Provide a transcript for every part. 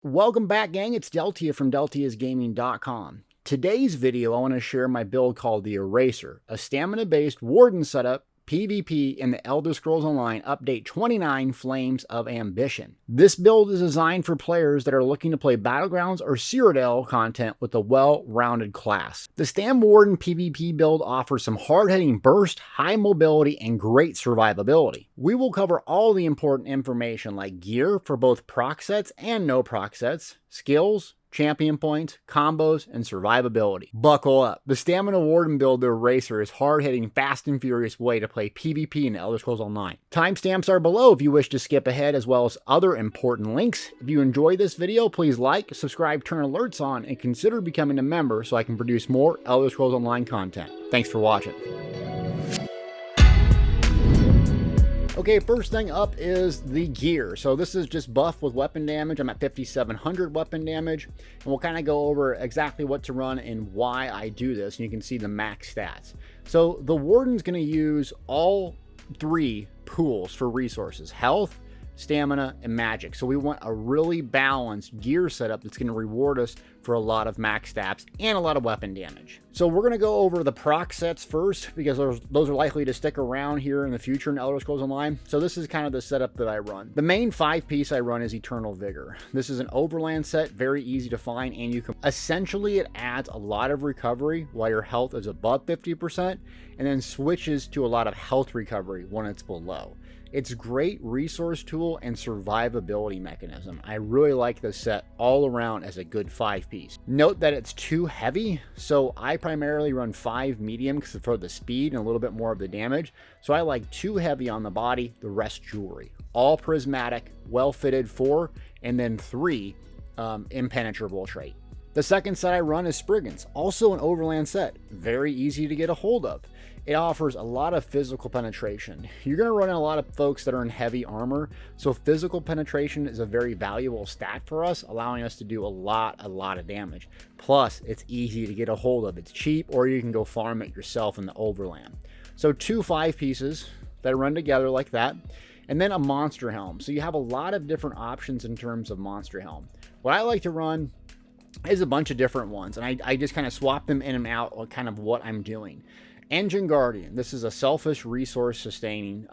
Welcome back, gang. It's Deltia from Deltiasgaming.com. Today's video, I want to share my build called the Eraser, a stamina-based Warden setup, PvP in the Elder Scrolls Online Update 29 Flames of Ambition. This build is designed for players that are looking to play Battlegrounds or Cyrodiil content with a well-rounded class. The Stam Warden PvP build offers some hard-hitting burst, high mobility, and great survivability. We will cover all the important information like gear for both proc sets and no proc sets, skills, champion points, combos, and survivability. Buckle up. The Stamina Warden build, the Eraser, is hard-hitting, fast and furious way to play PvP in Elder Scrolls Online. Timestamps are below if you wish to skip ahead, as well as other important links. If you enjoy this video, please like, subscribe, turn alerts on, and consider becoming a member so I can produce more Elder Scrolls Online content. Thanks for watching. Okay, first thing up is the gear. So this is just buff with weapon damage. I'm at 5,700 weapon damage, and we'll kind of go over exactly what to run and why I do this, and you can see the max stats. So the Warden's going to use all three pools for resources: health, stamina, and magic. So we want a really balanced gear setup that's going to reward us for a lot of max stats and a lot of weapon damage. So we're going to go over the proc sets first, because those are likely to stick around here in the future in Elder Scrolls Online. So this is kind of the setup that I run. The main 5-piece I run is Eternal Vigor. This is an overland set, very easy to find, and you can essentially, it adds a lot of recovery while your health is above 50%, and then switches to a lot of health recovery when it's below. It's a great resource tool and survivability mechanism. I really like this set all around as a good 5-piece. Note that it's too heavy, so I primarily run 5 medium for the speed and a little bit more of the damage. So I like 2 heavy on the body, the rest jewelry. All prismatic, well fitted 4, and then 3 impenetrable trait. The second set I run is Spriggans, also an overland set, very easy to get a hold of. It offers a lot of physical penetration. You're going to run in a lot of folks that are in heavy armor, so physical penetration is a very valuable stat for us, allowing us to do a lot of damage. Plus, it's easy to get a hold of. It's cheap, or you can go farm it yourself in the overland. So 2 5-pieces that run together like that, and then a monster helm. So you have a lot of different options in terms of monster helm. What I like to run is a bunch of different ones, and I just kind of swap them in and out on kind of what I'm doing. Engine Guardian. This is a selfish resource sustaining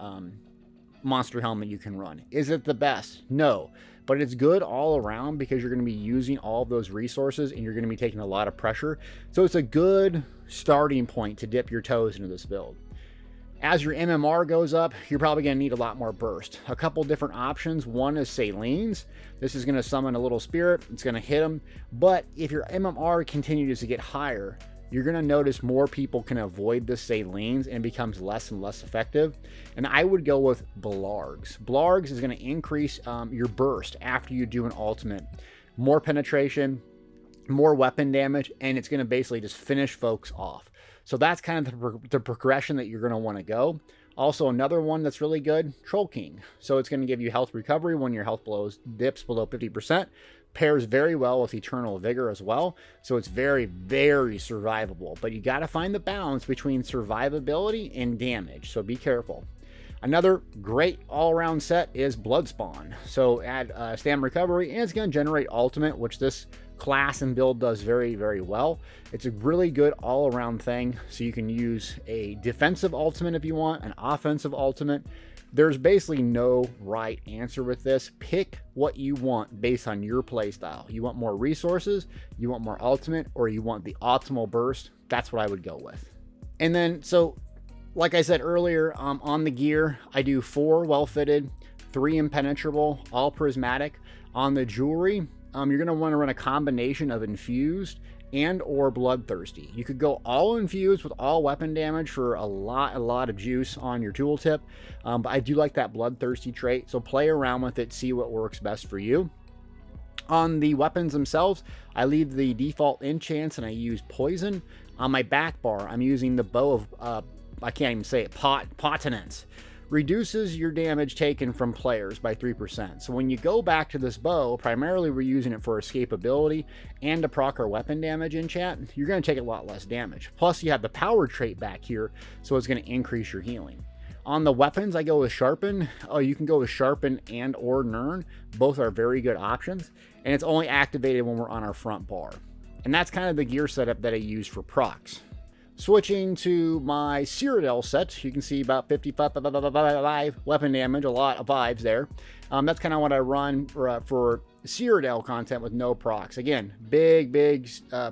monster helm that you can run. Is it the best? No, but it's good all around because you're going to be using all of those resources and you're going to be taking a lot of pressure. So it's a good starting point to dip your toes into this build. As your MMR goes up, you're probably going to need a lot more burst. A couple different options. One is Salines. This is going to summon a little spirit. It's going to hit them. But if your MMR continues to get higher, you're going to notice more people can avoid the Salines and it becomes less and less effective. And I would go with Blargs. Blargs is going to increase your burst after you do an ultimate. More penetration, more weapon damage, and it's going to basically just finish folks off. So that's kind of the progression that you're going to want to go. Also, another one that's really good, Troll King. So it's going to give you health recovery when your health dips below 50%. Pairs very well with Eternal Vigor as well. So it's very, very survivable. But you got to find the balance between survivability and damage. So be careful. Another great all-around set is Bloodspawn. So add stamina recovery, and it's going to generate ultimate, which this class and build does very, very well. It's a really good all-around thing. So you can use a defensive ultimate if you want, an offensive ultimate. There's basically no right answer with this. Pick what you want based on your playstyle. You want more resources, you want more ultimate, or you want the optimal burst. That's what I would go with. And then, so like I said earlier, on the gear, I do 4 well-fitted, 3 impenetrable, all prismatic. On the jewelry, you're going to want to run a combination of infused and or bloodthirsty. You could go all infused with all weapon damage for a lot of juice on your tooltip, but I do like that bloodthirsty trait, so play around with it, see what works best for you. On the weapons themselves, I leave the default enchants and I use poison. On my back bar, I'm using the bow of I can't even say it, Potenance. Reduces your damage taken from players by 3%. So when you go back to this bow, primarily we're using it for escapability and to proc our weapon damage enchant. You're going to take a lot less damage. Plus you have the power trait back here, so it's going to increase your healing. On the weapons, I go with Sharpen. Oh, you can go with Sharpen and or Nern. Both are very good options. and it's only activated when we're on our front bar. And that's kind of the gear setup that I use for procs. Switching to my Cyrodiil set, you can see about 55 weapon damage, a lot of vibes there. That's kind of what I run for Cyrodiil content with no procs. Again, big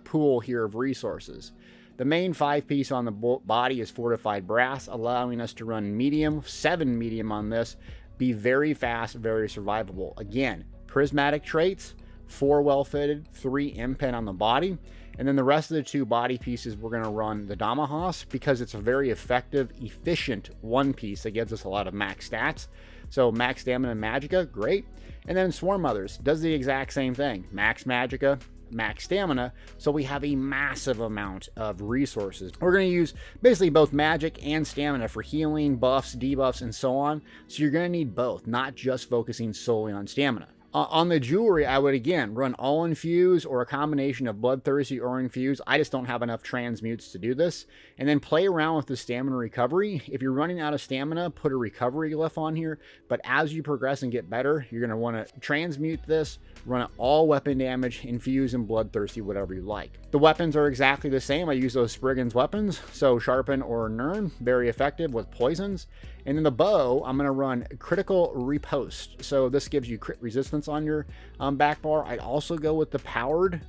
pool here of resources. The main 5-piece on the body is fortified brass, allowing us to run medium, 7 medium on this, be very fast, very survivable. Again, prismatic traits, 4 well fitted, 3 impen on the body. And then the rest of the 2 body pieces, we're going to run the Damahos because it's a very effective, efficient 1-piece that gives us a lot of max stats. So max stamina and magicka, great. And then Swarm Mothers does the exact same thing. Max magicka, max stamina. So we have a massive amount of resources. We're going to use basically both magic and stamina for healing, buffs, debuffs, and so on. So you're going to need both, not just focusing solely on stamina. On the jewelry, I would again run all infuse or a combination of bloodthirsty or infuse. I just don't have enough transmutes to do this. And then play around with the stamina recovery. If you're running out of stamina, put a recovery glyph on here. But as you progress and get better, you're going to want to transmute this, run it all weapon damage, infuse, and bloodthirsty, whatever you like. The weapons are exactly the same. I use those Spriggan's weapons, so Sharpen or Nern, very effective with poisons. And then the bow, I'm going to run critical riposte. So this gives you crit resistance on your back bar. I'd also go with the powered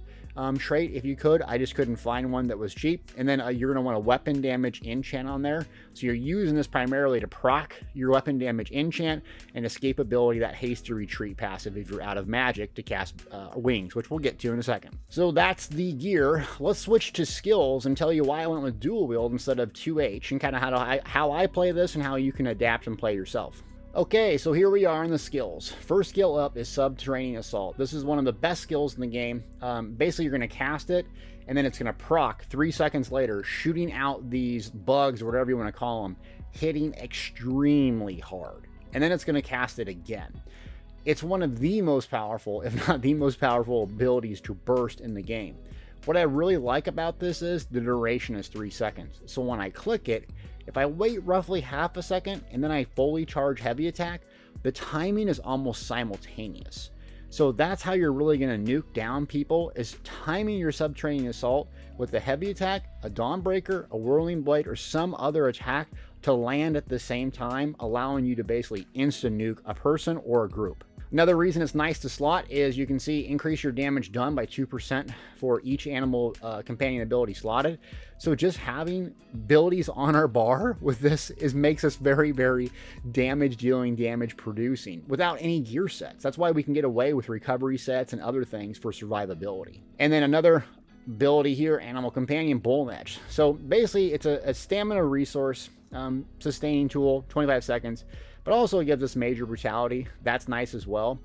trait if you could. I just couldn't find one that was cheap. And then you're going to want a weapon damage enchant on there. So you're using this primarily to proc your weapon damage enchant and escapability, that hasty retreat passive if you're out of magic to cast wings, which we'll get to in a second. So that's the gear. Let's switch to skills and tell you why I went with dual wield instead of 2H and kind of how I play this and how you can adapt and play yourself. Okay, so here we are in the skills. First skill up is Subterranean Assault. This is one of the best skills in the game. Basically, you're going to cast it, and then it's going to proc 3 seconds later, shooting out these bugs, or whatever you want to call them, hitting extremely hard. And then it's going to cast it again. It's one of the most powerful, if not the most powerful abilities to burst in the game. What I really like about this is the duration is 3 seconds. So when I click it, if I wait roughly half a second and then I fully charge heavy attack, the timing is almost simultaneous. So that's how you're really going to nuke down people, is timing your Subterranean Assault with the heavy attack, a Dawnbreaker, a Whirling Blade, or some other attack to land at the same time, allowing you to basically insta-nuke a person or a group. Another reason it's nice to slot is you can see increase your damage done by 2% for each animal companion ability slotted. So just having abilities on our bar with this makes us very, very damage dealing, damage producing without any gear sets. That's why we can get away with recovery sets and other things for survivability. And then another ability here, Animal Companion Bull Match. So basically it's a stamina resource sustaining tool, 25 seconds. But also it gives us major brutality. That's nice as well.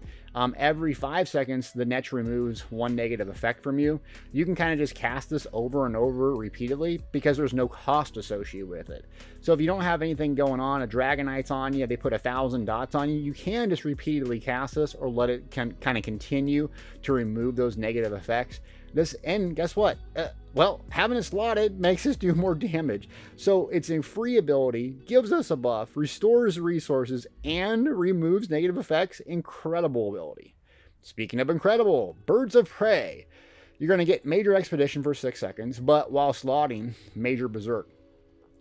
Every 5 seconds, the Netch removes 1 negative effect from you. You can kind of just cast this over and over repeatedly because there's no cost associated with it. So if you don't have anything going on, a Dragonite's on you, they put 1,000 dots on you, you can just repeatedly cast this or let it kind of continue to remove those negative effects. And guess what? Well, having it slotted makes us do more damage. So it's a free ability, gives us a buff, restores resources, and removes negative effects. Incredible ability. Speaking of incredible, Birds of Prey. You're going to get Major Expedition for 6 seconds, but while slotting, Major Berserk,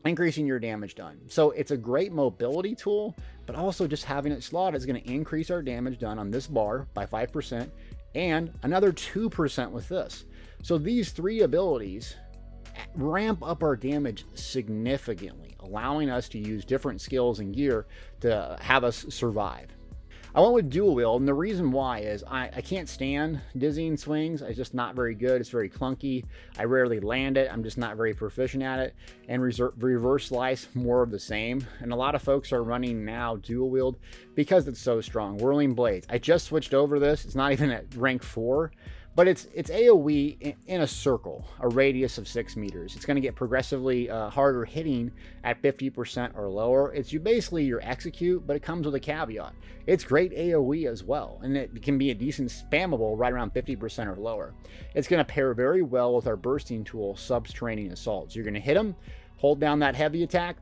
increasing your damage done. So it's a great mobility tool, but also just having it slotted is going to increase our damage done on this bar by 5%. And another 2% with this. So these 3 abilities ramp up our damage significantly, allowing us to use different skills and gear to have us survive. I went with dual wield, and the reason why is I can't stand dizzying swings. It's just not very good. It's very clunky. I rarely land it. I'm just not very proficient at it. And reverse slice, more of the same. And a lot of folks are running now dual wield because it's so strong. Whirling Blades. I just switched over this. It's not even at rank 4. But it's AoE in a circle, a radius of 6 meters. It's going to get progressively harder hitting at 50% or lower. It's basically your execute, but it comes with a caveat. It's great AoE as well, and it can be a decent spammable right around 50% or lower. It's going to pair very well with our bursting tool, Subterranean Assault. So you're going to hit them, hold down that heavy attack,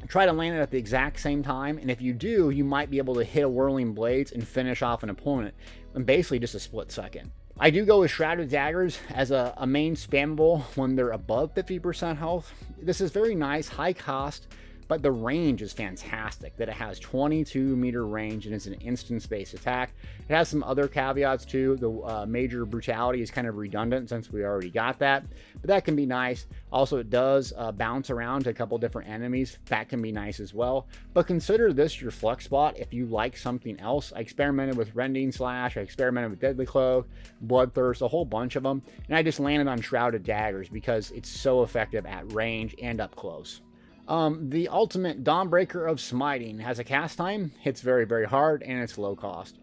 try to land it at the exact same time, and if you do, you might be able to hit a Whirling Blades and finish off an opponent in basically just a split second. I do go with Shrouded Daggers as a main spammable when they're above 50% health. This is very nice, high cost, but the range is fantastic, that it has 22-meter range and it's an instant space attack. It has some other caveats too. The major brutality is kind of redundant since we already got that, but that can be nice. Also, it does bounce around to a couple different enemies. That can be nice as well. But consider this your flex spot if you like something else. I experimented with Rending Slash, I experimented with Deadly Cloak, Bloodthirst, a whole bunch of them, and I just landed on Shrouded Daggers because it's so effective at range and up close. The ultimate Dawnbreaker of Smiting has a cast time, hits very, very hard, and it's low cost.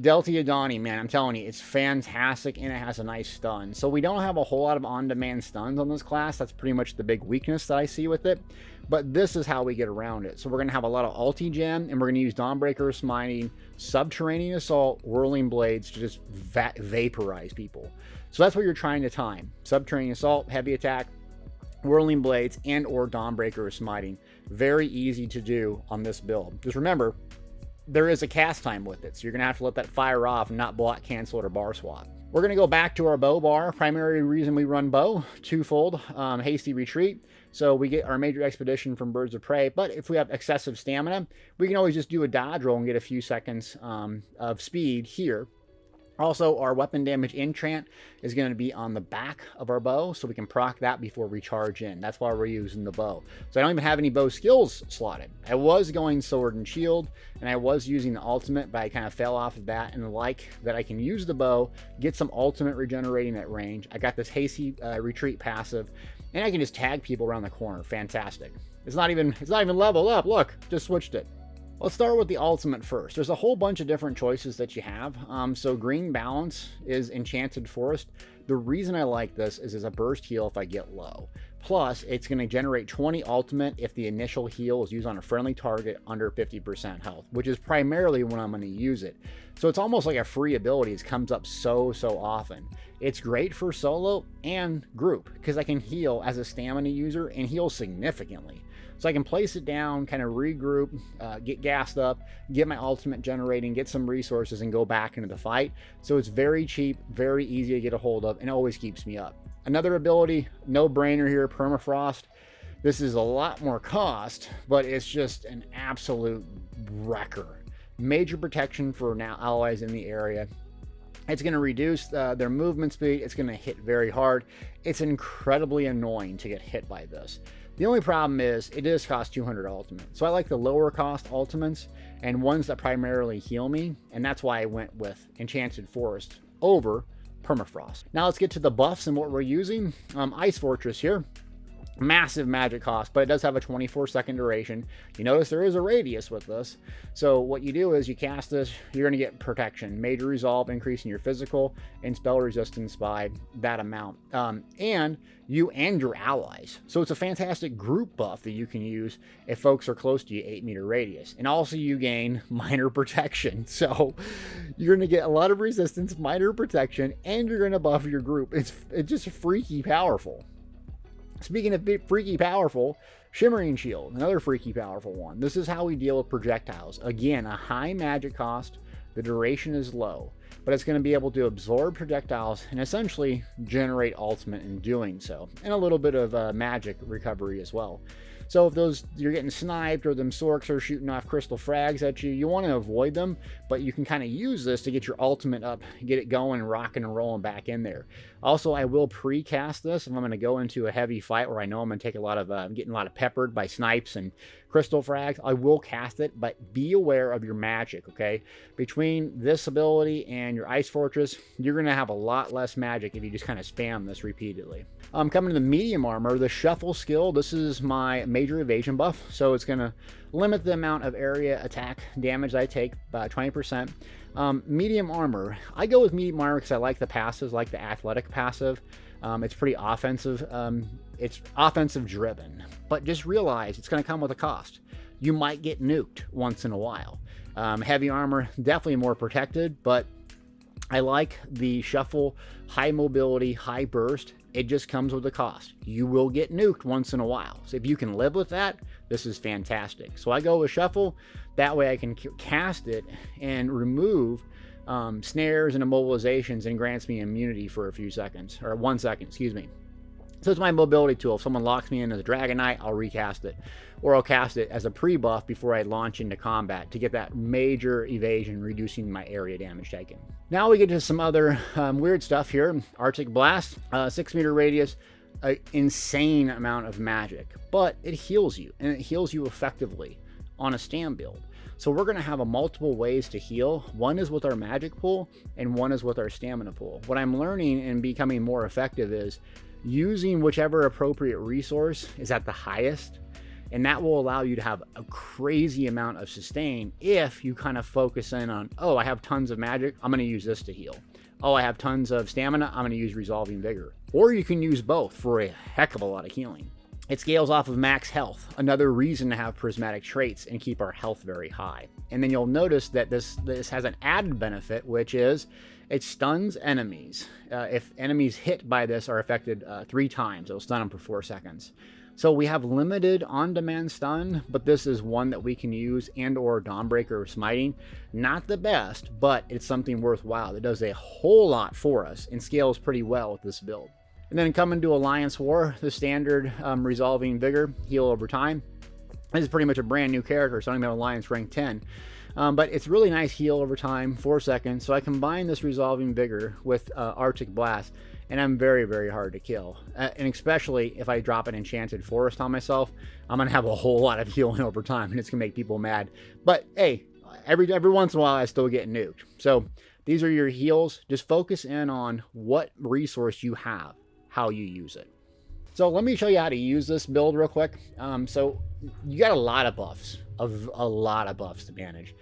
Deltiasgaming, man, I'm telling you, it's fantastic, and it has a nice stun. So we don't have a whole lot of on-demand stuns on this class. That's pretty much the big weakness that I see with it. But this is how we get around it. So we're going to have a lot of ulti-gem, and we're going to use Dawnbreaker of Smiting, Subterranean Assault, Whirling Blades to just vaporize people. So that's what you're trying to time. Subterranean Assault, heavy attack, Whirling Blades, and or Dawnbreaker of Smiting. Very easy to do on this build. Just remember, there is a cast time with it, so you're going to have to let that fire off and not block, cancel it, or bar swap. We're going to go back to our bow bar. Primary reason we run bow, twofold, hasty retreat. So we get our major expedition from Birds of Prey, but if we have excessive stamina, we can always just do a dodge roll and get a few seconds of speed here. Also, our weapon damage enchant is going to be on the back of our bow, so we can proc that before we charge in. That's why we're using the bow. So I don't even have any bow skills slotted. I was going sword and shield, and I was using the ultimate, but I kind of fell off of that, and like that I can use the bow, get some ultimate regenerating at range. I got this hasty retreat passive, and I can just tag people around the corner. Fantastic. It's not even leveled up. Look, just switched it. Let's start with the ultimate first. There's a whole bunch of different choices that you have. So Green Balance is Enchanted Forest. The reason I like this is as a burst heal if I get low. Plus, it's going to generate 20 ultimate if the initial heal is used on a friendly target under 50% health, which is primarily when I'm going to use it. So it's almost like a free ability. It comes up so often. It's great for solo and group because I can heal as a stamina user and heal significantly. So I can place it down, kind of regroup, get gassed up, get my ultimate generating, get some resources, and go back into the fight. So it's very cheap, very easy to get a hold of, and always keeps me up. Another ability, no brainer here, Permafrost. This is a lot more cost, but it's just an absolute wrecker. Major protection for now allies in the area. It's going to reduce their movement speed. It's going to hit very hard. It's incredibly annoying to get hit by this. The only problem is it does cost 200 ultimate. So I like the lower cost ultimates and ones that primarily heal me. And that's why I went with Enchanted Forest over Permafrost. Now let's get to the buffs and what we're using. Ice Fortress here. Massive magic cost, but it does have a 24-second duration. You notice there is a radius with this. So what you do is you cast this, you're going to get protection, major resolve, increasing your physical and spell resistance by that amount. And you and your allies. So it's a fantastic group buff that you can use if folks are close to you, 8-meter radius. And also you gain minor protection. So you're going to get a lot of resistance, minor protection, and you're going to buff your group. It's just freaky powerful. Speaking of freaky powerful, Shimmering Shield, another freaky powerful one. This is how we deal with projectiles. Again, a high magic cost, the duration is low, but it's going to be able to absorb projectiles and essentially generate ultimate in doing so, and a little bit of magic recovery as well. So if you're getting sniped or them sorks are shooting off crystal frags at you, you want to avoid them, but you can kind of use this to get your ultimate up, get it going and rocking and rolling back in there. Also, I will pre-cast this if I'm going to go into a heavy fight where I know I'm going to take a lot of, getting a lot of peppered by snipes and crystal frags. I will cast it, but be aware of your magic, okay? Between this ability and your Ice Fortress, you're going to have a lot less magic if you just kind of spam this repeatedly. Coming to the medium armor, the Shuffle skill, this is my major evasion buff, so it's going to limit the amount of area attack damage I take by 20%. Medium armor, I go with medium armor because I like the passives, like the athletic passive. It's pretty offensive. It's offensive driven, but just realize it's going to come with a cost. You might get nuked once in a while. Heavy armor, definitely more protected, but I like the Shuffle, high mobility, high burst. It just comes with a cost. You will get nuked once in a while. So if you can live with that, this is fantastic. So I go with Shuffle. That way I can cast it and remove snares and immobilizations and grants me immunity for a few seconds, or 1 second, excuse me. So it's my mobility tool. If someone locks me in as a Dragon Knight, I'll recast it. Or I'll cast it as a pre-buff before I launch into combat to get that major evasion, reducing my area damage taken. Now we get to some other weird stuff here. Arctic Blast, 6 meter radius, an insane amount of magic. But it heals you, and it heals you effectively on a stand build. So we're going to have multiple ways to heal. One is with our magic pool, and one is with our stamina pool. What I'm learning and becoming more effective is using whichever appropriate resource is at the highest, and that will allow you to have a crazy amount of sustain if you kind of focus in on, oh, I have tons of magic, I'm going to use this to heal. Oh, I have tons of stamina, I'm going to use Resolving Vigor. Or you can use both for a heck of a lot of healing. It scales off of max health, another reason to have prismatic traits and keep our health very high. And then you'll notice that this has an added benefit, which is it stuns enemies. If enemies hit by this are affected 3 times, it'll stun them for 4 seconds. So we have limited on-demand stun, but this is one that we can use, and or Dawnbreaker or Smiting. Not the best, but it's something worthwhile. It does a whole lot for us and scales pretty well with this build. And then coming to Alliance War, the standard Resolving Vigor, heal over time. This is pretty much a brand new character, so I'm at Alliance rank 10. But it's really nice heal over time, 4 seconds. So I combine this Resolving Vigor with Arctic Blast, and I'm very, very hard to kill. And especially if I drop an Enchanted Forest on myself, I'm going to have a whole lot of healing over time, and it's going to make people mad. But hey, every once in a while I still get nuked. So these are your heals. Just focus in on what resource you have, how you use it. So let me show you how to use this build real quick. So you got a lot of buffs, to manage.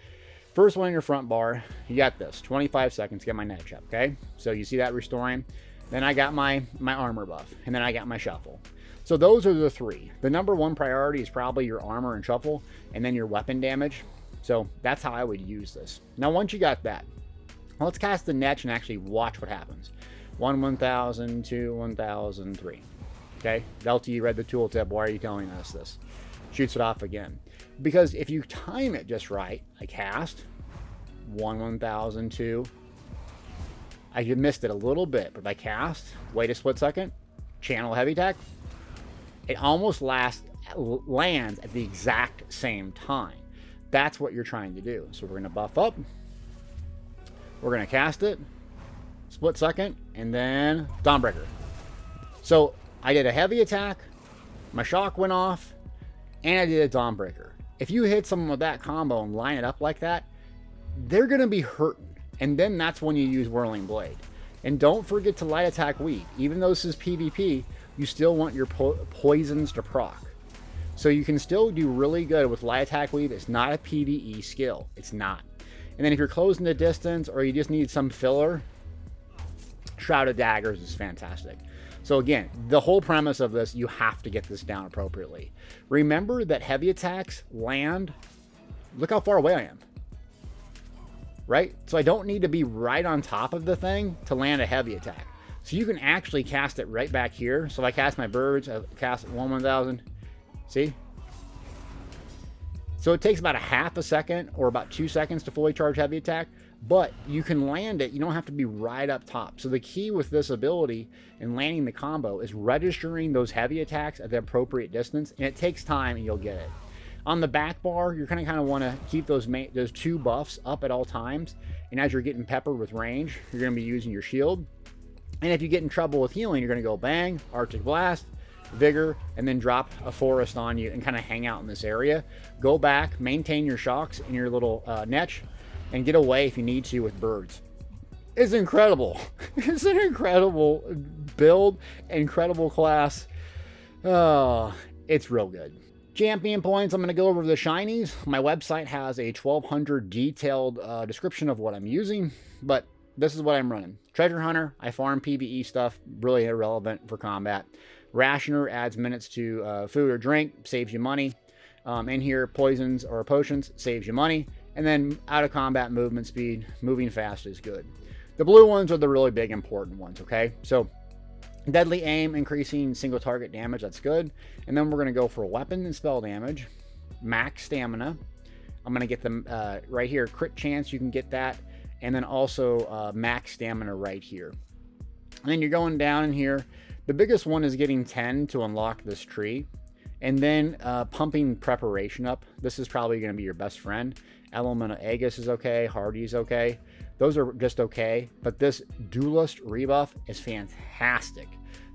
First one in your front bar, you got this, 25 seconds to get my net up, okay? So you see that restoring. Then I got my armor buff, and then I got my shuffle. So those are the 3. The number 1 priority is probably your armor and shuffle, and then your weapon damage. So that's how I would use this. Now once you got that, let's cast the net and actually watch what happens. 1,000, 2, 1,000, 3. Okay, Deltia, you read the tooltip. Why are you telling us this? Shoots it off again. Because if you time it just right, I cast 1,000, 2. I missed it a little bit, but if I cast, wait a split second, channel heavy attack, it almost lands at the exact same time. That's what you're trying to do. So we're going to buff up. We're going to cast it. Split second, and then Dawnbreaker. So I did a heavy attack, my shock went off, and I did a Dawnbreaker. If you hit someone with that combo and line it up like that, they're going to be hurting. And then that's when you use Whirling Blade. And don't forget to light attack weave. Even though this is PvP, you still want your poisons to proc. So you can still do really good with light attack weave. It's not a PvE skill. It's not. And then if you're closing the distance or you just need some filler, Shrouded Daggers is fantastic. So again, the whole premise of this, you have to get this down appropriately. Remember that heavy attacks land, look how far away I am. Right? So I don't need to be right on top of the thing to land a heavy attack. So you can actually cast it right back here. So if I cast my birds, I cast 1,000. See? So it takes about a half a second or about 2 seconds to fully charge heavy attack, but you can land it. You don't have to be right up top. So the key with this ability and landing the combo is registering those heavy attacks at the appropriate distance, and it takes time and you'll get it. On the back bar, you're kind of want to keep those 2 buffs up at all times, and as you're getting peppered with range, you're going to be using your shield. And if you get in trouble with healing, you're going to go bang, Arctic Blast, Vigor, and then drop a forest on you and kind of hang out in this area. Go back, maintain your shocks in your little niche, and get away if you need to with birds. It's incredible. It's an incredible build, incredible class. Oh, it's real good. Champion points, I'm going to go over the shinies. My website has a 1,200 detailed description of what I'm using, but this is what I'm running. Treasure Hunter, I farm PvE stuff, really irrelevant for combat. Rationer adds minutes to food or drink, saves you money. In here, poisons or potions, saves you money. And then out of combat movement speed, moving fast is good. The blue ones are the really big important ones, okay? So deadly aim, increasing single target damage, that's good. And then we're going to go for weapon and spell damage, max stamina. I'm going to get them right here, crit chance, you can get that. and then also max stamina right here. And then you're going down in here. The biggest one is getting 10 to unlock this tree. And then pumping preparation up. This is probably going to be your best friend. Element of Aegis is okay. Hardy is okay. Those are just okay. But this Duelist rebuff is fantastic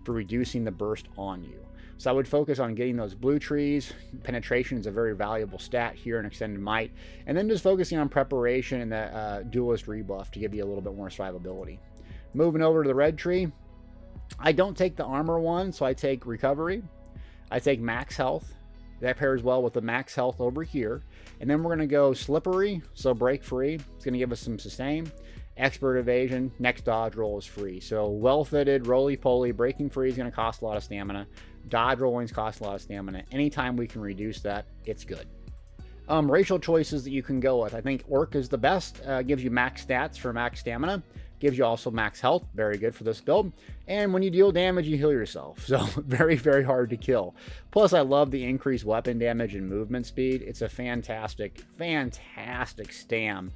for reducing the burst on you. So I would focus on getting those blue trees. Penetration is a very valuable stat here in Extended Might. And then just focusing on preparation and the Duelist rebuff to give you a little bit more survivability. Moving over to the red tree. I don't take the armor one, so I take recovery. I take max health. That pairs well with the max health over here. And then we're going to go slippery, so break free. It's going to give us some sustain. Expert evasion, next dodge roll is free. So well-fitted, roly-poly, breaking free is going to cost a lot of stamina. Dodge rollings cost a lot of stamina. Anytime we can reduce that, it's good. Racial choices that you can go with. I think Orc is the best. Gives you max stats for max stamina. Gives you also max health. Very good for this build. And when you deal damage, you heal yourself. So very, very hard to kill. Plus, I love the increased weapon damage and movement speed. It's a fantastic, fantastic stam,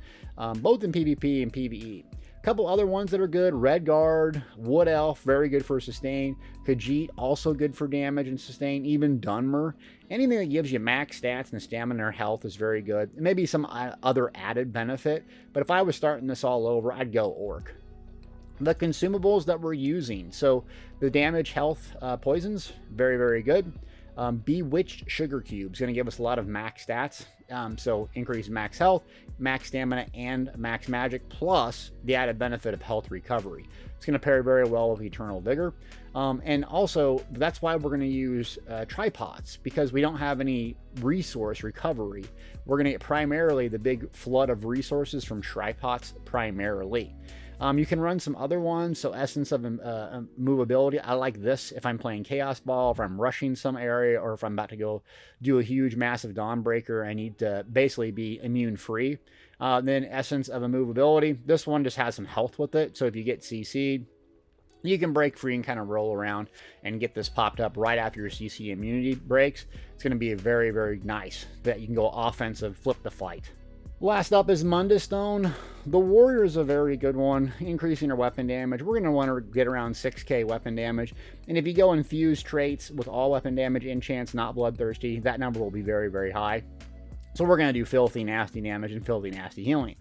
both in PvP and PvE. A couple other ones that are good. Red Guard, Wood Elf, very good for sustain. Khajiit, also good for damage and sustain. Even Dunmer. Anything that gives you max stats and stamina or health is very good. Maybe some other added benefit. But if I was starting this all over, I'd go Orc. The consumables that we're using. So the damage, health, poisons, very, very good. Bewitched Sugar Cubes, going to give us a lot of max stats. So increase max health, max stamina, and max magic, plus the added benefit of health recovery. It's going to pair very well with Eternal Vigor. And also, that's why we're going to use tripods, because we don't have any resource recovery. We're going to get primarily the big flood of resources from tripods primarily. You can run some other ones, so Essence of Movability. I like this if I'm playing Chaos Ball, if I'm rushing some area, or if I'm about to go do a huge, massive Dawnbreaker. I need to basically be immune-free. Then Essence of Immovability. This one just has some health with it, so if you get CC'd, you can break free and kind of roll around and get this popped up right after your CC immunity breaks. It's going to be very, very nice that you can go offensive, flip the fight. Last up is Mundus Stone. The Warrior is a very good one, increasing our weapon damage. We're going to want to get around 6k weapon damage. And if you go infuse traits with all weapon damage, enchants, not bloodthirsty, that number will be very, very high. So we're going to do filthy, nasty damage and filthy, nasty healing.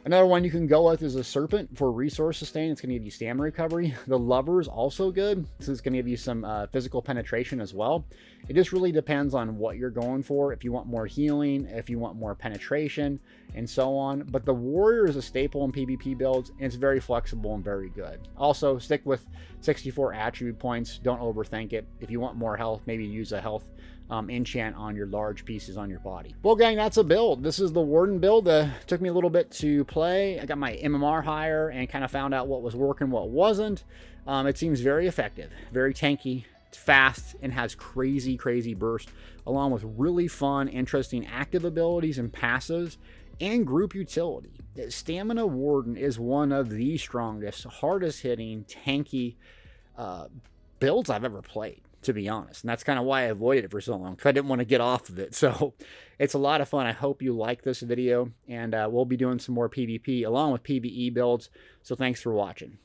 Another one you can go with is a Serpent for resource sustain. It's going to give you stamina recovery. The Lover is also good. This is going to give you some physical penetration as well. It just really depends on what you're going for. If you want more healing, if you want more penetration, and so on. But the Warrior is a staple in PvP builds, and it's very flexible and very good. Also, stick with 64 attribute points. Don't overthink it. If you want more health, maybe use a health enchant on your large pieces on your body. Well, gang, that's a build. This is the Warden build. Took me a little bit to play. I got my MMR higher and kind of found out what was working, what wasn't. It seems very effective, very tanky. It's fast and has crazy, crazy burst, along with really fun, interesting active abilities and passives and group utility. Stamina Warden is one of the strongest, hardest hitting, tanky builds I've ever played, to be honest. And that's kind of why I avoided it for so long, because I didn't want to get off of it. So it's a lot of fun. I hope you like this video, and we'll be doing some more PvP along with PvE builds. So thanks for watching.